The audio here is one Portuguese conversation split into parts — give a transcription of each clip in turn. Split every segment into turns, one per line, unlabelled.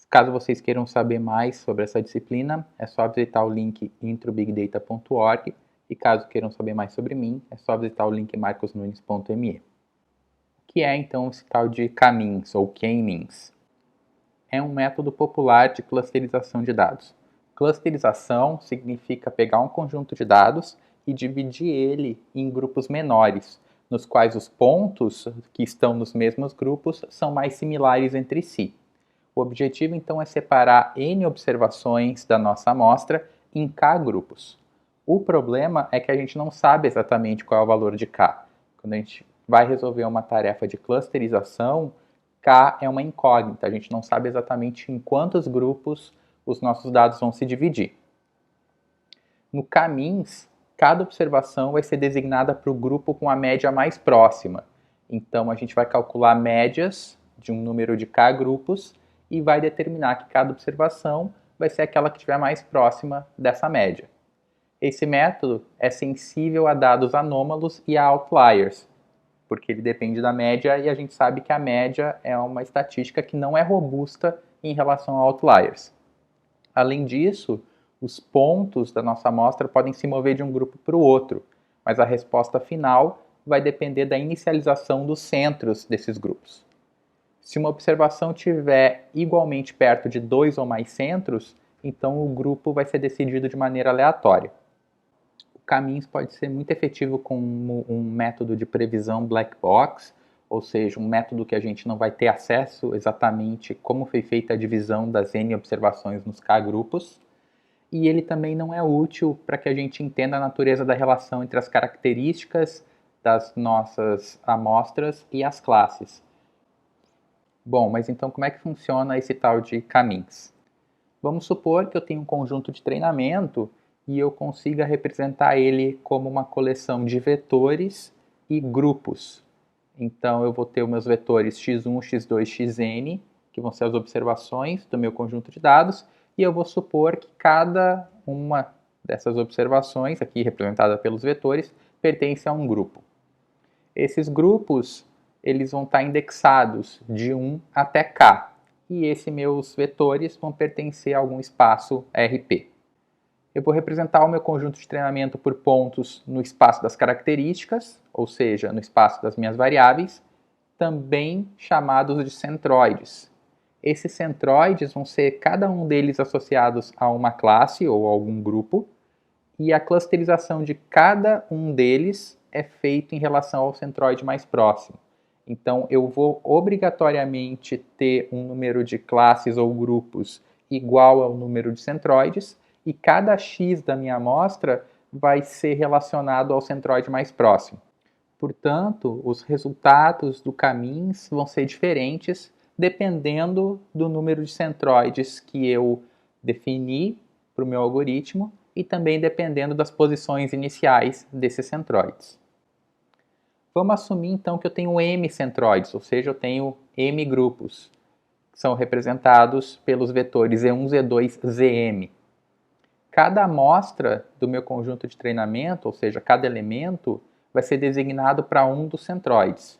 Caso vocês queiram saber mais sobre essa disciplina, é só visitar o link introbigdata.org e caso queiram saber mais sobre mim, é só visitar o link marcosnunes.me. O que é então esse tal de K-means ou K-means? É um método popular de clusterização de dados. Clusterização significa pegar um conjunto de dados e dividir ele em grupos menores, nos quais os pontos que estão nos mesmos grupos são mais similares entre si. O objetivo, então, é separar N observações da nossa amostra em K grupos. O problema é que a gente não sabe exatamente qual é o valor de K. Quando a gente vai resolver uma tarefa de clusterização, K é uma incógnita, a gente não sabe exatamente em quantos grupos os nossos dados vão se dividir. No K-means, cada observação vai ser designada para o grupo com a média mais próxima. Então, a gente vai calcular médias de um número de K grupos e vai determinar que cada observação vai ser aquela que estiver mais próxima dessa média. Esse método é sensível a dados anômalos e a outliers, porque ele depende da média e a gente sabe que a média é uma estatística que não é robusta em relação a outliers. Além disso, os pontos da nossa amostra podem se mover de um grupo para o outro, mas a resposta final vai depender da inicialização dos centros desses grupos. Se uma observação estiver igualmente perto de 2 ou mais centros, então o grupo vai ser decidido de maneira aleatória. O K-means pode ser muito efetivo como um método de previsão black box, ou seja, um método que a gente não vai ter acesso exatamente como foi feita a divisão das N observações nos K grupos, e ele também não é útil para que a gente entenda a natureza da relação entre as características das nossas amostras e as classes. Bom, mas então como é que funciona esse tal de K-means? Vamos supor que eu tenho um conjunto de treinamento e eu consiga representar ele como uma coleção de vetores e grupos. Então eu vou ter os meus vetores x1, x2, xn, que vão ser as observações do meu conjunto de dados, e eu vou supor que cada uma dessas observações, aqui representada pelos vetores, pertence a um grupo. Esses grupos eles vão estar indexados de 1 até K, e esses meus vetores vão pertencer a algum espaço RP. Eu vou representar o meu conjunto de treinamento por pontos no espaço das características, ou seja, no espaço das minhas variáveis, também chamados de centroides. Esses centroides vão ser cada um deles associados a uma classe ou a algum grupo, e a clusterização de cada um deles é feita em relação ao centroide mais próximo. Então, eu vou obrigatoriamente ter um número de classes ou grupos igual ao número de centroides, e cada x da minha amostra vai ser relacionado ao centroide mais próximo. Portanto, os resultados do K-means vão ser diferentes dependendo do número de centroides que eu defini para o meu algoritmo e também dependendo das posições iniciais desses centroides. Vamos assumir então que eu tenho m centroides, ou seja, eu tenho m grupos, que são representados pelos vetores E1, Z2, Zm. Cada amostra do meu conjunto de treinamento, ou seja, cada elemento, vai ser designado para um dos centroides.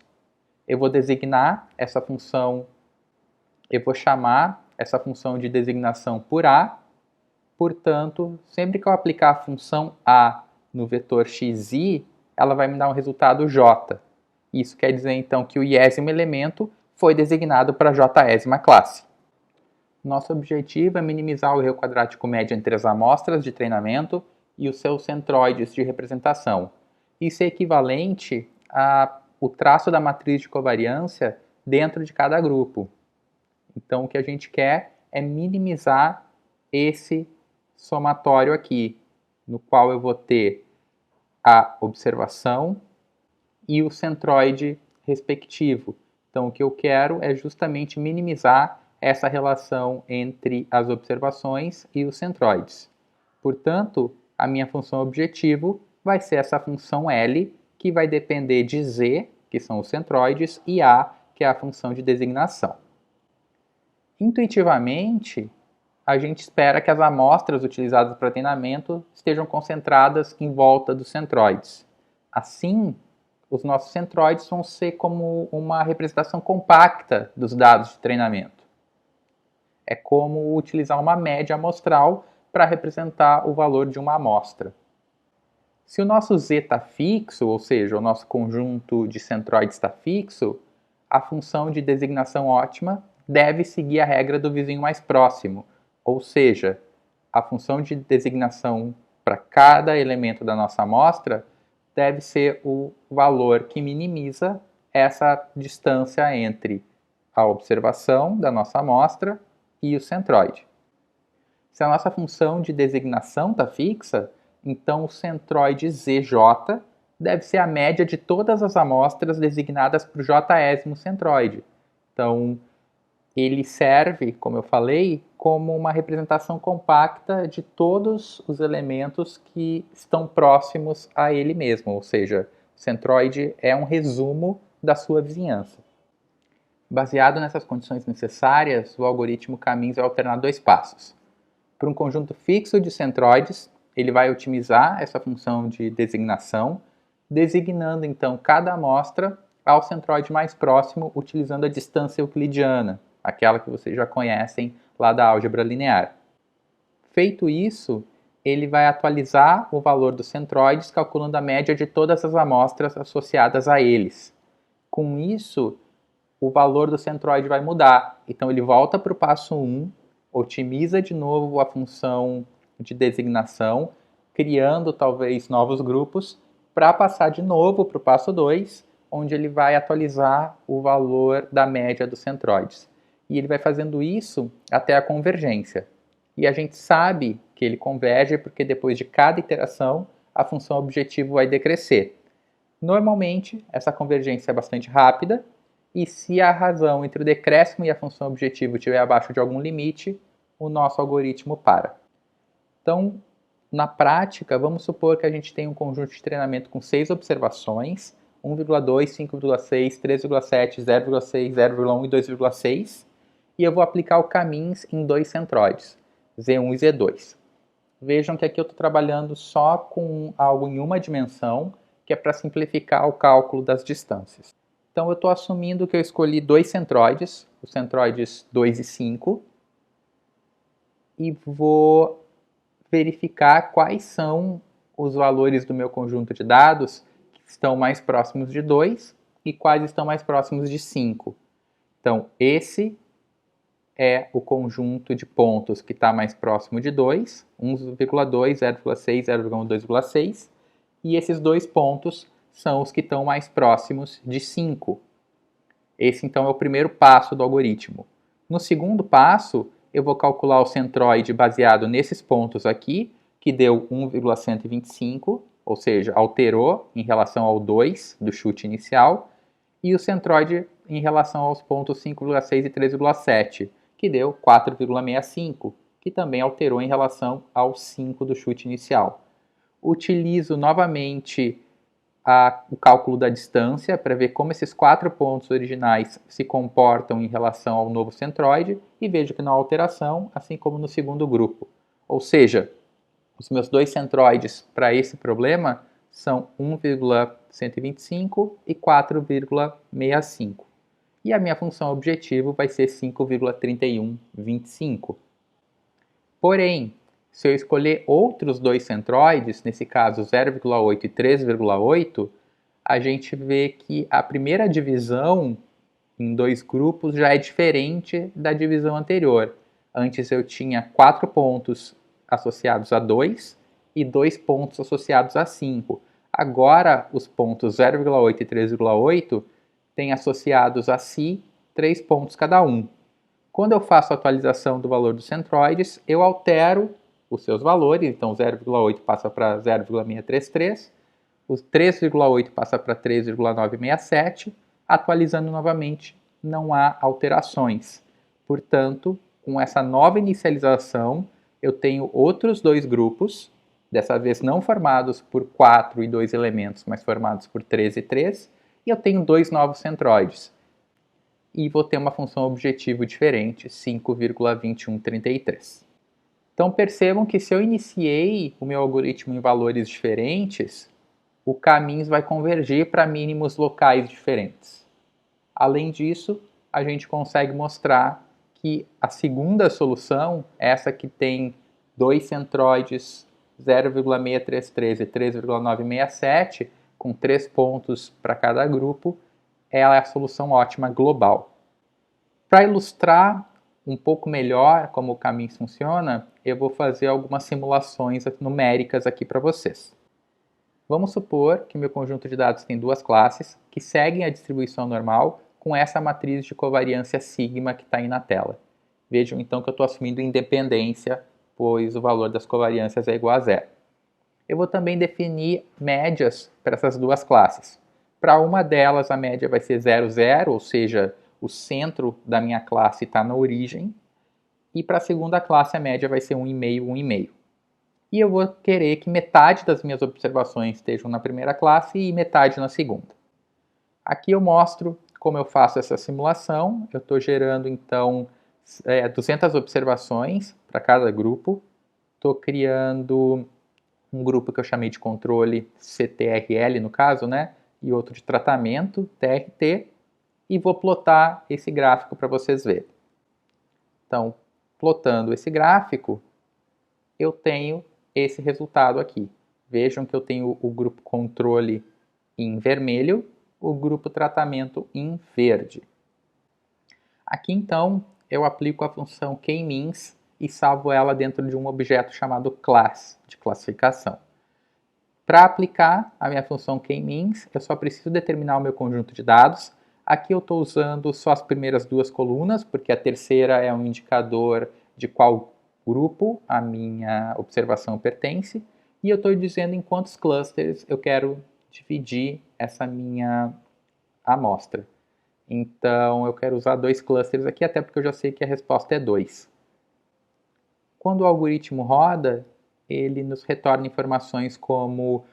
Eu vou designar essa função, eu vou chamar essa função de designação por A, portanto, sempre que eu aplicar a função A no vetor xi, ela vai me dar um resultado j. Isso quer dizer, então, que o iésimo elemento foi designado para a jésima classe. Nosso objetivo é minimizar o erro quadrático médio entre as amostras de treinamento e os seus centroides de representação. Isso é equivalente ao traço da matriz de covariância dentro de cada grupo. Então, o que a gente quer é minimizar esse somatório aqui, no qual eu vou ter a observação e o centroide respectivo. Então, o que eu quero é justamente minimizar essa relação entre as observações e os centroides. Portanto, a minha função objetivo vai ser essa função L, que vai depender de Z, que são os centroides, e A, que é a função de designação. Intuitivamente, a gente espera que as amostras utilizadas para treinamento estejam concentradas em volta dos centroides. Assim, os nossos centroides vão ser como uma representação compacta dos dados de treinamento. É como utilizar uma média amostral para representar o valor de uma amostra. Se o nosso z está fixo, ou seja, o nosso conjunto de centroides está fixo, a função de designação ótima deve seguir a regra do vizinho mais próximo, ou seja, a função de designação para cada elemento da nossa amostra deve ser o valor que minimiza essa distância entre a observação da nossa amostra e o centroide. Se a nossa função de designação está fixa, então o centroide ZJ deve ser a média de todas as amostras designadas para o jésimo centroide. Então, ele serve, como eu falei, como uma representação compacta de todos os elementos que estão próximos a ele mesmo, ou seja, o centroide é um resumo da sua vizinhança. Baseado nessas condições necessárias, o algoritmo Caminhos vai alternar dois passos. Para um conjunto fixo de centroides, ele vai otimizar essa função de designação, designando então cada amostra ao centroide mais próximo utilizando a distância euclidiana, aquela que vocês já conhecem lá da álgebra linear. Feito isso, ele vai atualizar o valor dos centroides calculando a média de todas as amostras associadas a eles. Com isso, o valor do centroide vai mudar. Então ele volta para o passo 1, otimiza de novo a função de designação, criando talvez novos grupos, para passar de novo para o passo 2, onde ele vai atualizar o valor da média dos centroides. E ele vai fazendo isso até a convergência. E a gente sabe que ele converge porque depois de cada iteração, a função objetivo vai decrescer. Normalmente, essa convergência é bastante rápida, e se a razão entre o decréscimo e a função objetivo estiver abaixo de algum limite, o nosso algoritmo para. Então, na prática, vamos supor que a gente tem um conjunto de treinamento com 6 observações, 1,2, 5,6, 3,7, 0,6, 0,1 e 2,6, e eu vou aplicar o Caminhos em dois centroides, Z1 e Z2. Vejam que aqui eu estou trabalhando só com algo em uma dimensão, que é para simplificar o cálculo das distâncias. Então eu estou assumindo que eu escolhi dois centroides, os centroides 2 e 5, e vou verificar quais são os valores do meu conjunto de dados que estão mais próximos de 2 e quais estão mais próximos de 5. Então, esse é o conjunto de pontos que está mais próximo de 2, 1,2, 0,6, 0,1, 2,6, e esses dois pontos são os que estão mais próximos de 5. Esse, então, é o primeiro passo do algoritmo. No segundo passo, eu vou calcular o centroide baseado nesses pontos aqui, que deu 1,125, ou seja, alterou em relação ao 2 do chute inicial, e o centroide em relação aos pontos 5,6 e 3,7, que deu 4,65, que também alterou em relação ao 5 do chute inicial. Utilizo novamente o cálculo da distância para ver como esses 4 pontos originais se comportam em relação ao novo centroide e vejo que não há alteração, assim como no segundo grupo. Ou seja, os meus dois centroides para esse problema são 1,125 e 4,65. E a minha função objetivo vai ser 5,3125. Porém, se eu escolher outros dois centroides, nesse caso 0,8 e 3,8, a gente vê que a primeira divisão em dois grupos já é diferente da divisão anterior. Antes eu tinha 4 pontos associados a 2 e 2 pontos associados a 5. Agora, os pontos 0,8 e 3,8 têm associados a si 3 pontos cada um. Quando eu faço a atualização do valor dos centroides, eu altero os seus valores, então 0,8 passa para 0,633, o 3,8 passa para 3,967, atualizando novamente, não há alterações. Portanto, com essa nova inicialização, eu tenho outros dois grupos, dessa vez não formados por 4 e 2 elementos, mas formados por 3 e 3, e eu tenho dois novos centroides. E vou ter uma função objetivo diferente, 5,2133. Então percebam que se eu iniciei o meu algoritmo em valores diferentes, o Caminhos vai convergir para mínimos locais diferentes. Além disso, a gente consegue mostrar que a segunda solução, essa que tem dois centroides 0,633 e 3,967, com 3 pontos para cada grupo, ela é a solução ótima global. Para ilustrar um pouco melhor como o caminho funciona, eu vou fazer algumas simulações numéricas aqui para vocês. Vamos supor que meu conjunto de dados tem duas classes que seguem a distribuição normal com essa matriz de covariância sigma que está aí na tela. Vejam então que eu estou assumindo independência, pois o valor das covariâncias é igual a zero. Eu vou também definir médias para essas duas classes. Para uma delas a média vai ser 0, 0, ou seja, o centro da minha classe está na origem. E para a segunda classe a média vai ser 1,5, 1,5. E eu vou querer que metade das minhas observações estejam na primeira classe e metade na segunda. Aqui eu mostro como eu faço essa simulação. Eu estou gerando então 200 observações para cada grupo. Estou criando um grupo que eu chamei de controle CTRL no caso, né? E outro de tratamento, TRT. E vou plotar esse gráfico para vocês verem. Então, plotando esse gráfico, eu tenho esse resultado aqui. Vejam que eu tenho o grupo controle em vermelho, o grupo tratamento em verde. Aqui então eu aplico a função k-means e salvo ela dentro de um objeto chamado class, de classificação. Para aplicar a minha função k-means, eu só preciso determinar o meu conjunto de dados. Aqui eu estou usando só as primeiras duas colunas, porque a terceira é um indicador de qual grupo a minha observação pertence, e eu estou dizendo em quantos clusters eu quero dividir essa minha amostra. Então eu quero usar 2 clusters aqui, até porque eu já sei que a resposta é 2. Quando o algoritmo roda, ele nos retorna informações como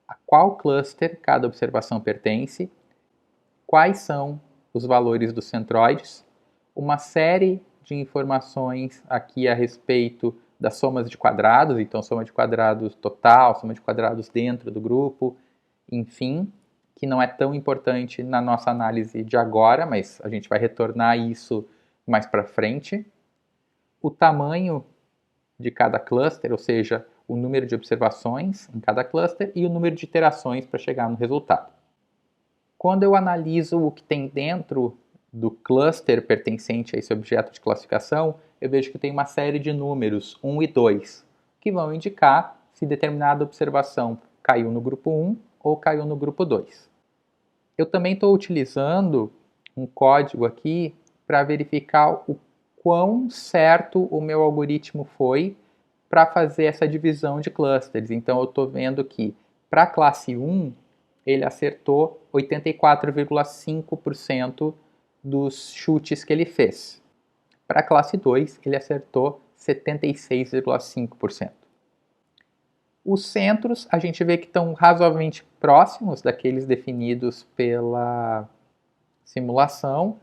a qual cluster cada observação pertence, quais são os valores dos centroides, uma série de informações aqui a respeito das somas de quadrados, então soma de quadrados total, soma de quadrados dentro do grupo, enfim, que não é tão importante na nossa análise de agora, mas a gente vai retornar isso mais para frente. O tamanho de cada cluster, ou seja, o número de observações em cada cluster e o número de iterações para chegar no resultado. Quando eu analiso o que tem dentro do cluster pertencente a esse objeto de classificação, eu vejo que tem uma série de números, 1 e 2, que vão indicar se determinada observação caiu no grupo 1 ou caiu no grupo 2. Eu também estou utilizando um código aqui para verificar o quão certo o meu algoritmo foi para fazer essa divisão de clusters. Então eu estou vendo que para a classe 1, ele acertou 84,5% dos chutes que ele fez. Para a classe 2, ele acertou 76,5%. Os centros, a gente vê que estão razoavelmente próximos daqueles definidos pela simulação.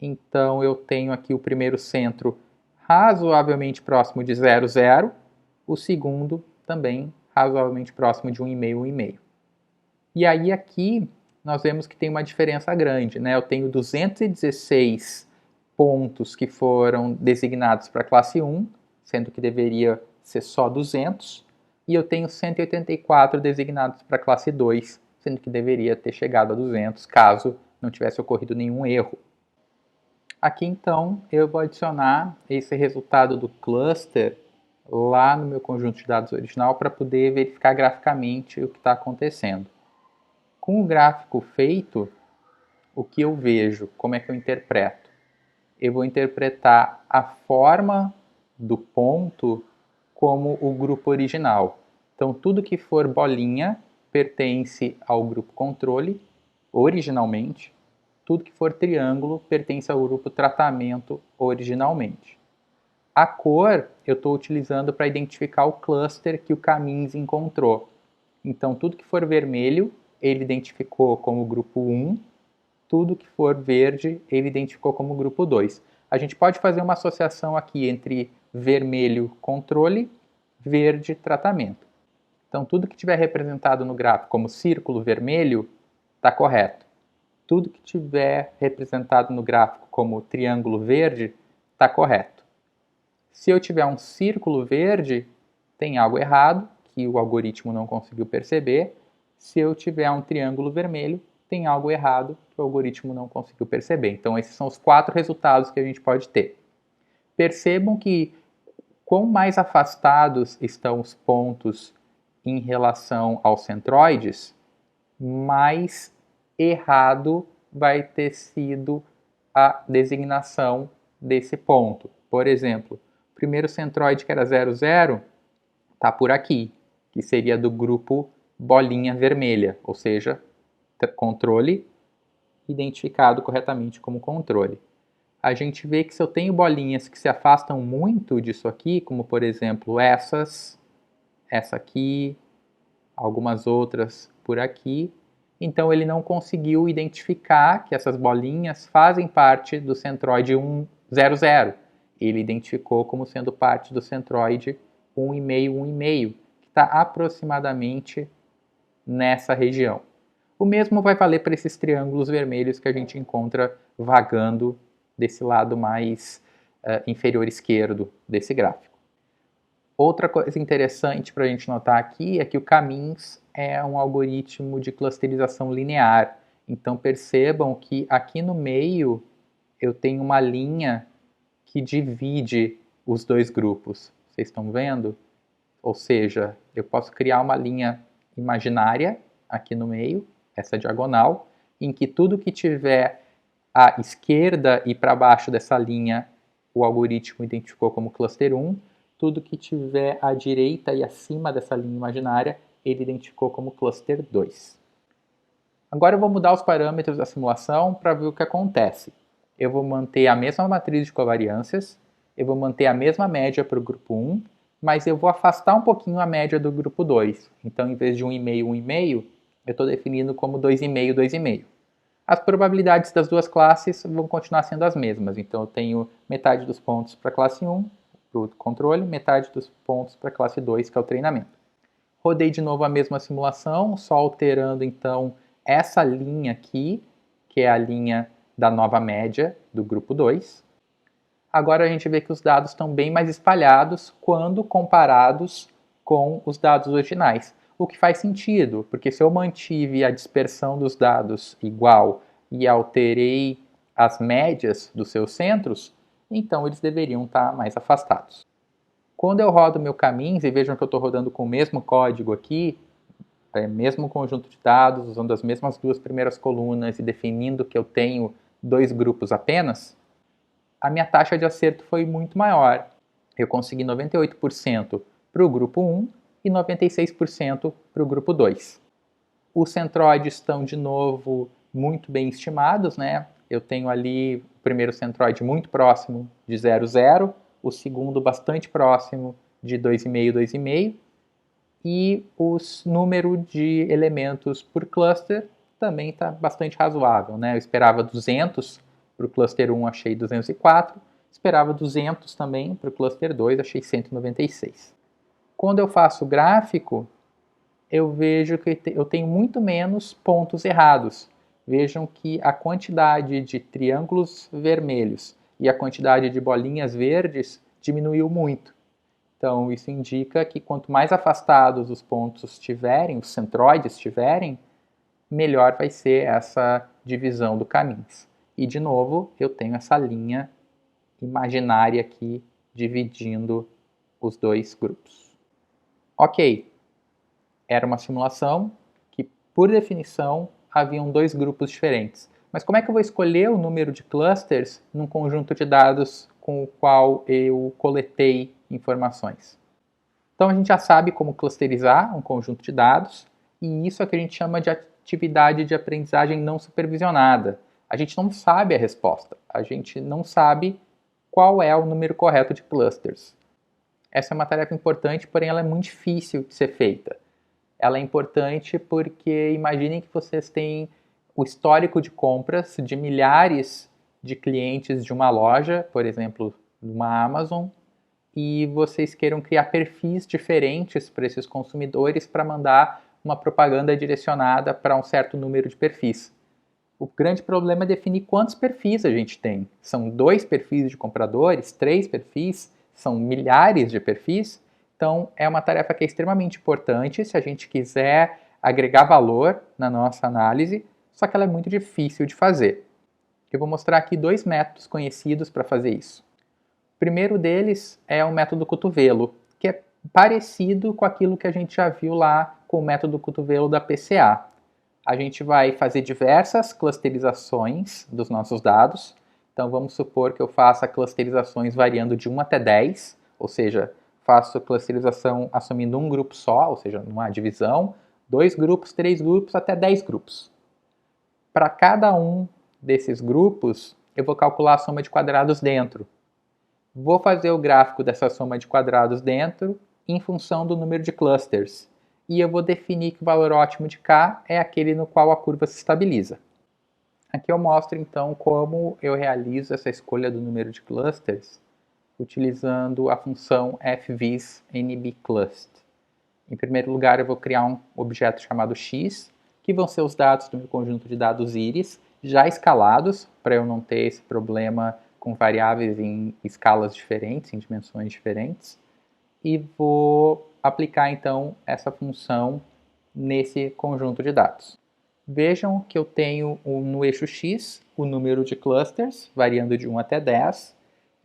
Então, eu tenho aqui o primeiro centro razoavelmente próximo de 0, 0. O segundo também razoavelmente próximo de 1,5, 1,5. E aí aqui nós vemos que tem uma diferença grande, né? Eu tenho 216 pontos que foram designados para a classe 1, sendo que deveria ser só 200, e eu tenho 184 designados para a classe 2, sendo que deveria ter chegado a 200, caso não tivesse ocorrido nenhum erro. Aqui então eu vou adicionar esse resultado do cluster lá no meu conjunto de dados original para poder verificar graficamente o que está acontecendo. Com o gráfico feito, o que eu vejo, como é que eu interpreto? Eu vou interpretar a forma do ponto como o grupo original. Então, tudo que for bolinha pertence ao grupo controle, originalmente. Tudo que for triângulo pertence ao grupo tratamento, originalmente. A cor eu estou utilizando para identificar o cluster que o Camins encontrou. Então, tudo que for vermelho ele identificou como grupo 1, tudo que for verde, ele identificou como grupo 2. A gente pode fazer uma associação aqui entre vermelho, controle, verde, tratamento. Então, tudo que tiver representado no gráfico como círculo vermelho, está correto. Tudo que tiver representado no gráfico como triângulo verde, está correto. Se eu tiver um círculo verde, tem algo errado, que o algoritmo não conseguiu perceber. Se eu tiver um triângulo vermelho, tem algo errado que o algoritmo não conseguiu perceber. Então, esses são os 4 resultados que a gente pode ter. Percebam que quanto mais afastados estão os pontos em relação aos centroides, mais errado vai ter sido a designação desse ponto. Por exemplo, o primeiro centroide, que era 0, 0, está por aqui, que seria do grupo bolinha vermelha, ou seja, controle identificado corretamente como controle. A gente vê que se eu tenho bolinhas que se afastam muito disso aqui, como por exemplo essa aqui, algumas outras por aqui, então ele não conseguiu identificar que essas bolinhas fazem parte do centroide 1, 0, 0. Ele identificou como sendo parte do centroide 1,5, 1,5, que está aproximadamente nessa região. O mesmo vai valer para esses triângulos vermelhos que a gente encontra vagando desse lado mais inferior esquerdo desse gráfico. Outra coisa interessante para a gente notar aqui é que o Caminhs é um algoritmo de clusterização linear. Então percebam que aqui no meio eu tenho uma linha que divide os dois grupos. Vocês estão vendo? Ou seja, eu posso criar uma linha imaginária aqui no meio, essa diagonal, em que tudo que tiver à esquerda e para baixo dessa linha o algoritmo identificou como cluster 1, tudo que tiver à direita e acima dessa linha imaginária ele identificou como cluster 2. Agora eu vou mudar os parâmetros da simulação para ver o que acontece. Eu vou manter a mesma matriz de covariâncias, eu vou manter a mesma média para o grupo 1, mas eu vou afastar um pouquinho a média do grupo 2. Então, em vez de 1,5, 1,5, eu estou definindo como 2,5, 2,5. As probabilidades das duas classes vão continuar sendo as mesmas. Então, eu tenho metade dos pontos para a classe 1, para o controle, metade dos pontos para a classe 2, que é o treinamento. Rodei de novo a mesma simulação, só alterando, então, essa linha aqui, que é a linha da nova média do grupo 2. Agora a gente vê que os dados estão bem mais espalhados quando comparados com os dados originais. O que faz sentido, porque se eu mantive a dispersão dos dados igual e alterei as médias dos seus centros, então eles deveriam estar mais afastados. Quando eu rodo meu Caminhs, e vejam que eu estou rodando com o mesmo código aqui, mesmo conjunto de dados, usando as mesmas 2 primeiras colunas e definindo que eu tenho 2 grupos apenas, a minha taxa de acerto foi muito maior. Eu consegui 98% para o grupo 1 e 96% para o grupo 2. Os centroides estão, de novo, muito bem estimados, né? Eu tenho ali o primeiro centroide muito próximo de 0, 0, o segundo bastante próximo de 2,5, 2,5, e os número de elementos por cluster também está bastante razoável, né? Eu esperava 200 para o cluster 1, achei 204, esperava 200 também para o cluster 2, achei 196. Quando eu faço o gráfico, eu vejo que eu tenho muito menos pontos errados. Vejam que a quantidade de triângulos vermelhos e a quantidade de bolinhas verdes diminuiu muito. Então, isso indica que quanto mais afastados os pontos estiverem, os centroides estiverem, melhor vai ser essa divisão do Caminhs. E, de novo, eu tenho essa linha imaginária aqui dividindo os dois grupos. Ok, era uma simulação que, por definição, haviam 2 grupos diferentes. Mas como é que eu vou escolher o número de clusters num conjunto de dados com o qual eu coletei informações? Então, a gente já sabe como clusterizar um conjunto de dados, e isso é o que a gente chama de atividade de aprendizagem não supervisionada. A gente não sabe a resposta, a gente não sabe qual é o número correto de clusters. Essa é uma tarefa importante, porém ela é muito difícil de ser feita. Ela é importante porque imaginem que vocês têm o histórico de compras de milhares de clientes de uma loja, por exemplo, uma Amazon, e vocês queiram criar perfis diferentes para esses consumidores para mandar uma propaganda direcionada para um certo número de perfis. O grande problema é definir quantos perfis a gente tem. São 2 perfis de compradores, 3 perfis, são milhares de perfis. Então, é uma tarefa que é extremamente importante se a gente quiser agregar valor na nossa análise, só que ela é muito difícil de fazer. Eu vou mostrar aqui 2 métodos conhecidos para fazer isso. O primeiro deles é o método cotovelo, que é parecido com aquilo que a gente já viu lá com o método cotovelo da PCA. A gente vai fazer diversas clusterizações dos nossos dados. Então vamos supor que eu faça clusterizações variando de 1 até 10, ou seja, faço clusterização assumindo um grupo só, ou seja, numa divisão, 2 grupos, 3 grupos, até 10 grupos. Para cada um desses grupos, eu vou calcular a soma de quadrados dentro. Vou fazer o gráfico dessa soma de quadrados dentro em função do número de clusters. E eu vou definir que o valor ótimo de K é aquele no qual a curva se estabiliza. Aqui eu mostro então como eu realizo essa escolha do número de clusters utilizando a função fvis_nbclust. Em primeiro lugar, eu vou criar um objeto chamado x, que vão ser os dados do meu conjunto de dados íris, já escalados, para eu não ter esse problema com variáveis em escalas diferentes, em dimensões diferentes. E vou aplicar então essa função nesse conjunto de dados. Vejam que eu tenho no eixo x o número de clusters, variando de 1 até 10,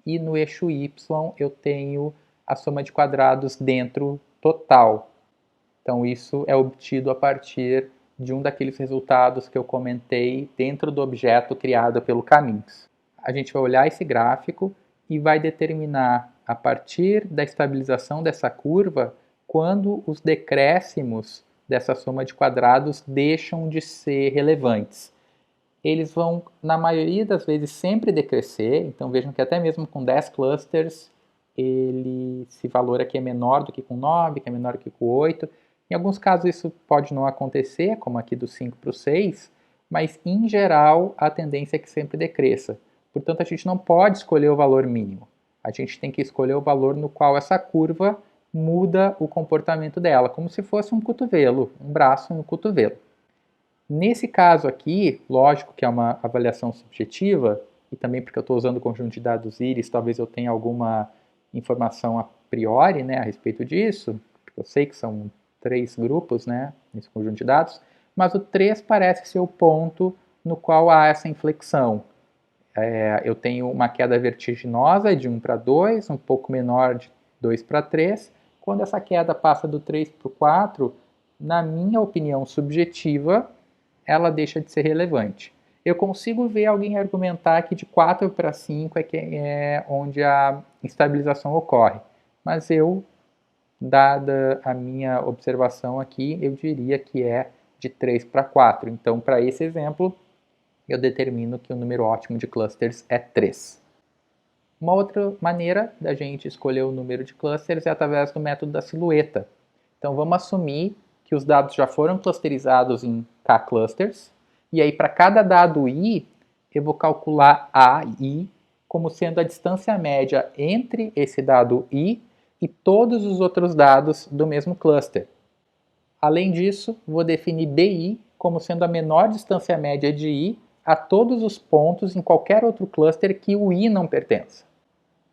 e no eixo y eu tenho a soma de quadrados dentro total. Então isso é obtido a partir de um daqueles resultados que eu comentei dentro do objeto criado pelo Caminhos. A gente vai olhar esse gráfico e vai determinar, a partir da estabilização dessa curva, quando os decréscimos dessa soma de quadrados deixam de ser relevantes. Eles vão, na maioria das vezes, sempre decrescer. Então vejam que até mesmo com 10 clusters, esse valor aqui é menor do que com 9, que é menor do que com 8. Em alguns casos isso pode não acontecer, como aqui do 5 para o 6, mas em geral a tendência é que sempre decresça. Portanto, a gente não pode escolher o valor mínimo. A gente tem que escolher o valor no qual essa curva muda o comportamento dela, como se fosse um cotovelo, um braço no cotovelo. Nesse caso aqui, lógico que é uma avaliação subjetiva, e também porque eu estou usando o conjunto de dados íris, talvez eu tenha alguma informação a priori, né, a respeito disso, porque eu sei que são 3 grupos, né, nesse conjunto de dados, mas o 3 parece ser o ponto no qual há essa inflexão. Eu tenho uma queda vertiginosa de 1 para 2, um pouco menor de 2 para 3. Quando essa queda passa do 3 para o 4, na minha opinião subjetiva, ela deixa de ser relevante. Eu consigo ver alguém argumentar que de 4 para 5 é onde a estabilização ocorre, mas eu, dada a minha observação aqui, eu diria que é de 3 para 4. Então, para esse exemplo, eu determino que o número ótimo de clusters é 3. Uma outra maneira da gente escolher o número de clusters é através do método da silhueta. Então vamos assumir que os dados já foram clusterizados em K clusters, e aí para cada dado I, eu vou calcular AI como sendo a distância média entre esse dado I e todos os outros dados do mesmo cluster. Além disso, vou definir BI como sendo a menor distância média de I a todos os pontos em qualquer outro cluster que o I não pertença.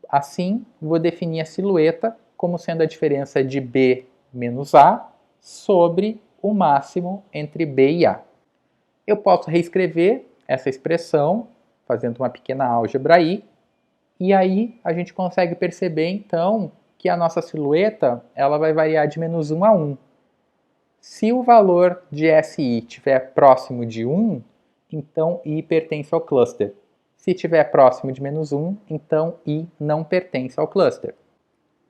Assim, vou definir a silhueta como sendo a diferença de B menos A sobre o máximo entre B e A. Eu posso reescrever essa expressão fazendo uma pequena álgebra aí, e aí a gente consegue perceber então que a nossa silhueta ela vai variar de menos 1 a 1. Se o valor de SI estiver próximo de 1, então I pertence ao cluster. Se estiver próximo de menos 1, então I não pertence ao cluster.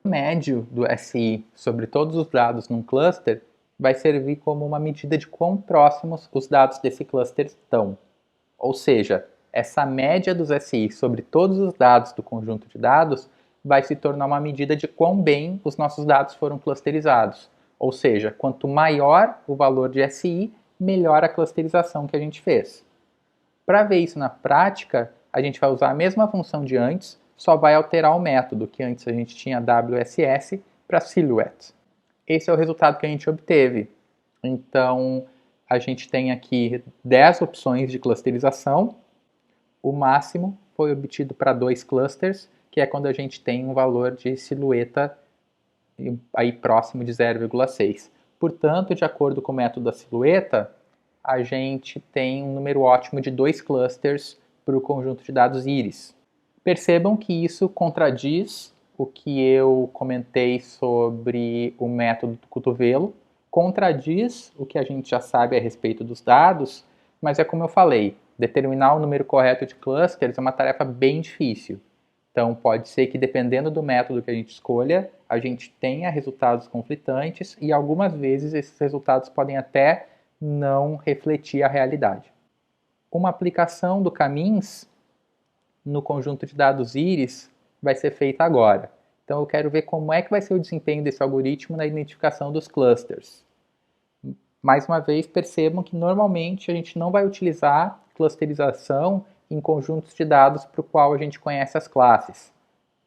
O médio do SI sobre todos os dados num cluster vai servir como uma medida de quão próximos os dados desse cluster estão. Ou seja, essa média dos SI sobre todos os dados do conjunto de dados vai se tornar uma medida de quão bem os nossos dados foram clusterizados. Ou seja, quanto maior o valor de SI, melhor a clusterização que a gente fez. Para ver isso na prática, a gente vai usar a mesma função de antes, só vai alterar o método, que antes a gente tinha WSS para Silhouette. Esse é o resultado que a gente obteve. Então, a gente tem aqui 10 opções de clusterização. O máximo foi obtido para 2 clusters, que é quando a gente tem um valor de silhueta aí próximo de 0,6. Portanto, de acordo com o método da silhueta, a gente tem um número ótimo de 2 clusters para o conjunto de dados íris. Percebam que isso contradiz o que eu comentei sobre o método do cotovelo, contradiz o que a gente já sabe a respeito dos dados, mas é como eu falei, determinar o número correto de clusters é uma tarefa bem difícil. Então, pode ser que, dependendo do método que a gente escolha, a gente tenha resultados conflitantes e, algumas vezes, esses resultados podem até não refletir a realidade. Uma aplicação do K-means no conjunto de dados íris vai ser feita agora. Então, eu quero ver como é que vai ser o desempenho desse algoritmo na identificação dos clusters. Mais uma vez, percebam que, normalmente, a gente não vai utilizar clusterização em conjuntos de dados para o qual a gente conhece as classes.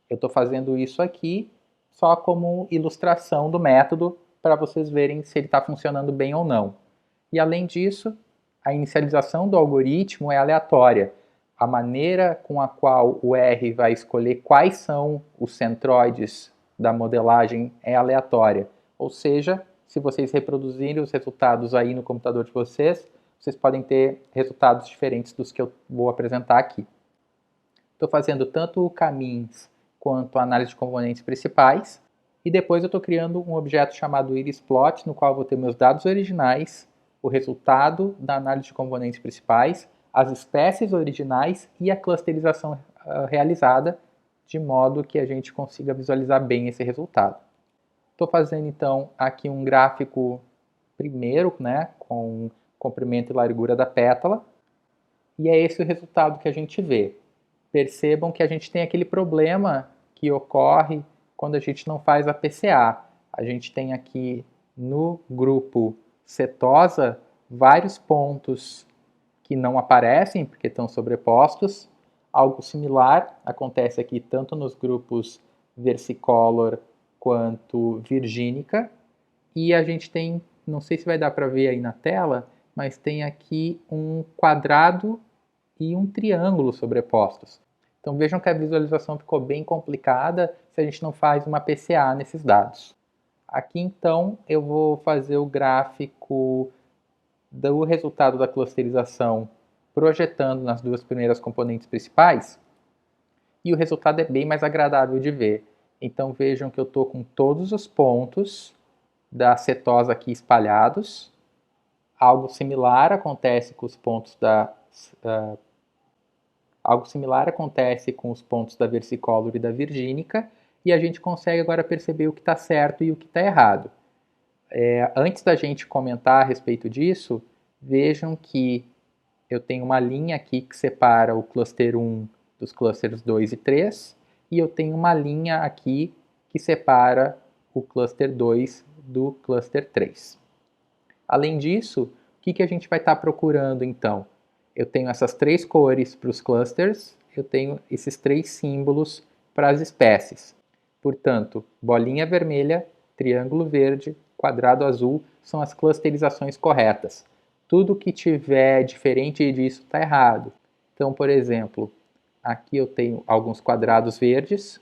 Eu estou fazendo isso aqui só como ilustração do método para vocês verem se ele está funcionando bem ou não. E além disso, a inicialização do algoritmo é aleatória. A maneira com a qual o R vai escolher quais são os centroides da modelagem é aleatória. Ou seja, se vocês reproduzirem os resultados aí no computador de vocês, vocês podem ter resultados diferentes dos que eu vou apresentar aqui. Estou fazendo tanto o K-means quanto a análise de componentes principais, e depois eu estou criando um objeto chamado irisplot, no qual eu vou ter meus dados originais, o resultado da análise de componentes principais, as espécies originais e a clusterização realizada, de modo que a gente consiga visualizar bem esse resultado. Estou fazendo então aqui um gráfico primeiro, com comprimento e largura da pétala, e é esse o resultado que a gente vê. Percebam que a gente tem aquele problema que ocorre quando a gente não faz a PCA. A gente tem aqui no grupo setosa vários pontos que não aparecem porque estão sobrepostos. Algo similar acontece aqui tanto nos grupos versicolor quanto virgínica. E a gente tem, não sei se vai dar para ver aí na tela, mas tem aqui um quadrado e um triângulo sobrepostos. Então vejam que a visualização ficou bem complicada se a gente não faz uma PCA nesses dados. Aqui então eu vou fazer o gráfico do resultado da clusterização projetando nas duas primeiras componentes principais, e o resultado é bem mais agradável de ver. Então vejam que eu estou com todos os pontos da cetosa aqui espalhados. Algo similar acontece com os pontos da versicolor e da virgínica, e a gente consegue agora perceber o que está certo e o que está errado. Antes da gente comentar a respeito disso, vejam que eu tenho uma linha aqui que separa o cluster 1 dos clusters 2 e 3, e eu tenho uma linha aqui que separa o cluster 2 do cluster 3. Além disso, o que a gente vai estar procurando então? Eu tenho essas 3 cores para os clusters, eu tenho esses 3 símbolos para as espécies. Portanto, bolinha vermelha, triângulo verde, quadrado azul são as clusterizações corretas. Tudo que tiver diferente disso está errado. Então, por exemplo, aqui eu tenho alguns quadrados verdes,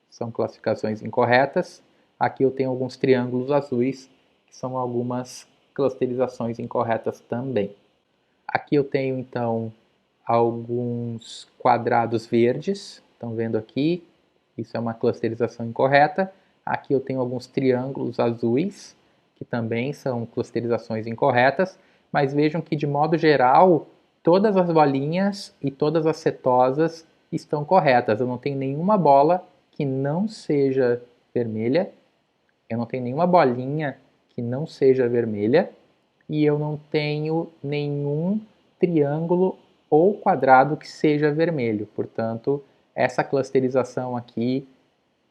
são classificações incorretas. Aqui eu tenho alguns triângulos azuis, que são algumas clusterizações incorretas também. Aqui eu tenho, então, alguns quadrados verdes, estão vendo aqui? Isso é uma clusterização incorreta. Aqui eu tenho alguns triângulos azuis, que também são clusterizações incorretas, mas vejam que, de modo geral, todas as bolinhas e todas as setosas estão corretas. Eu não tenho nenhuma bola que não seja vermelha, eu não tenho nenhuma bolinha que não seja vermelha, e eu não tenho nenhum triângulo ou quadrado que seja vermelho. Portanto, essa clusterização aqui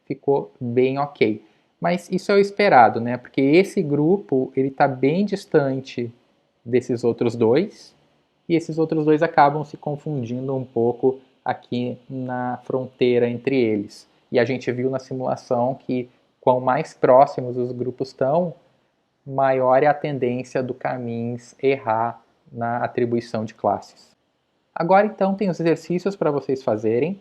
ficou bem ok. Mas isso é o esperado, né? Porque esse grupo ele está bem distante desses outros dois, e esses outros dois acabam se confundindo um pouco aqui na fronteira entre eles. E a gente viu na simulação que quanto mais próximos os grupos estão, maior é a tendência do Caminhos errar na atribuição de classes. Agora, então, tem os exercícios para vocês fazerem.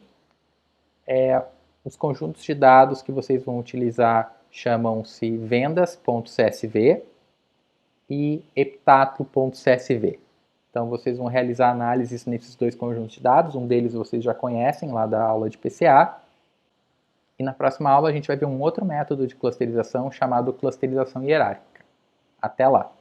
Os conjuntos de dados que vocês vão utilizar chamam-se vendas.csv e heptato.csv. Então, vocês vão realizar análises nesses dois conjuntos de dados. Um deles vocês já conhecem lá da aula de PCA. E na próxima aula a gente vai ver um outro método de clusterização chamado clusterização hierárquica. Até lá!